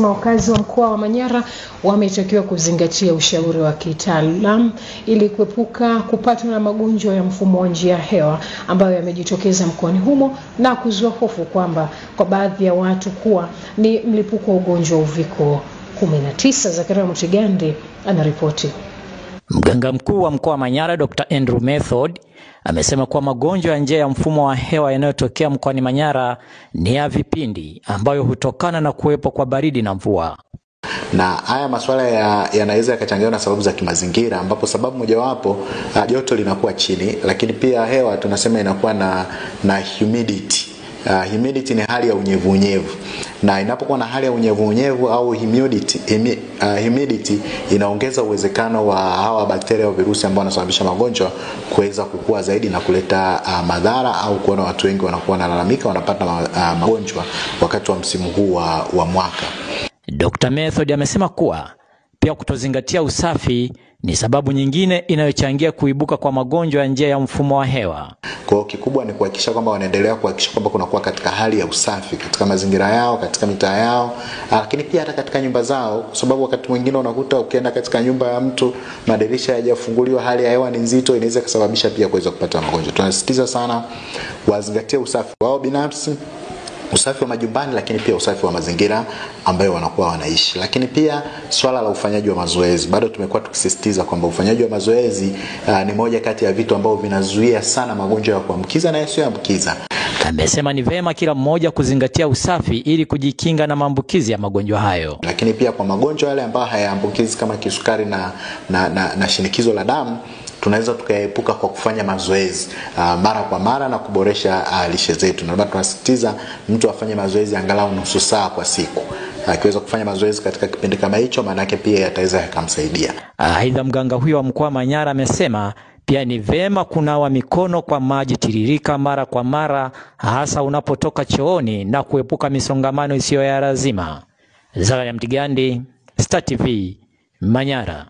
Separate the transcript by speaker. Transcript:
Speaker 1: Wakazi wa mkoa wa Manyara wametakiwa kuzingatia ushauri wa kitaalamu ili kuepuka kupatwa na magonjwa ya mfumo wa njia ya hewa ambayo yamejitokeza mkoani humo na kuzua hofu kwamba kwa baadhi ya watu kuwa ni mlipuko wa ugonjwa uviko 19. Zakaria Mutigande anaripoti.
Speaker 2: Mganga mkuu wa mkoa wa Manyara Dr. Andrew Method amesema kuwa magonjwa ya njia ya mfumo wa hewa yanayotokea mkoani Manyara ni ya vipindi ambayo hutokana na kuwepo kwa baridi na mvua.
Speaker 3: Na haya masuala yanaweza yakachangiwa na sababu za kimazingira, ambapo sababu mojawapo joto linakuwa chini, lakini pia hewa tunasema inakuwa na humidity. Humidity ni hali ya unyevu-unyevu, na inapokuwa na hali ya unyevu-unyevu au humidity inaongeza uwezekano wa hawa bakteria au virusi ambao wanasababisha magonjwa kuweza kukua zaidi na kuleta madhara, au kuona watu wengi wanakuwa wanalalamika wanapata magonjwa wakati wa msimu huu wa mwaka.
Speaker 2: Dr. Method amesema kuwa pia kutozingatia usafi ni sababu nyingine inayochangia kuibuka kwa magonjwa ya njia ya mfumo wa hewa.
Speaker 3: Kwa kikubwa ni kuhakikisha kwamba wanaendelea kuhakikisha kwamba kunakuwa katika hali ya usafi katika mazingira yao, katika mitaa yao, lakini pia hata katika nyumba zao, kwa sababu wakati mwingine unakuta ukienda katika nyumba ya mtu madirisha hayajafunguliwa, hali ya hewa ni nzito, inaweza kusababisha pia kuweza kupata magonjwa. Tunasisitiza sana wazingatie usafi wao binafsi, usafi wa majumbani, lakini pia usafi wa mazingira ambayo wanakuwa wanaishi. Lakini pia swala la ufanyaji wa mazoezi, bado tumekuwa tukisisitiza kwamba ufanyaji wa mazoezi ni moja kati ya vitu ambavyo vinazuia sana magonjwa ya kuambukiza na yasiyoambukiza.
Speaker 2: Amesema ni vema kila mmoja kuzingatia usafi ili kujikinga na maambukizi ya magonjwa hayo.
Speaker 3: Lakini pia kwa magonjwa yale ambayo hayaambukizi kama kisukari na shinikizo la damu, tunaweza tukaepuka kwa kufanya mazoezi mara kwa mara na kuboresha lishe zetu. Na tunasisitiza mtu afanye mazoezi angalau nusu saa kwa siku. Akiweza kufanya mazoezi katika kipindi kama hicho, maana yake pia yataweza kumsaidia.
Speaker 2: Aidha, mganga huyo wa mkoa wa Manyara amesema pia ni vema kunawa mikono kwa maji tiririka mara kwa mara, hasa unapotoka chooni, na kuepuka misongamano isiyo ya lazima. Zakaria Mutigande, Star TV, Manyara.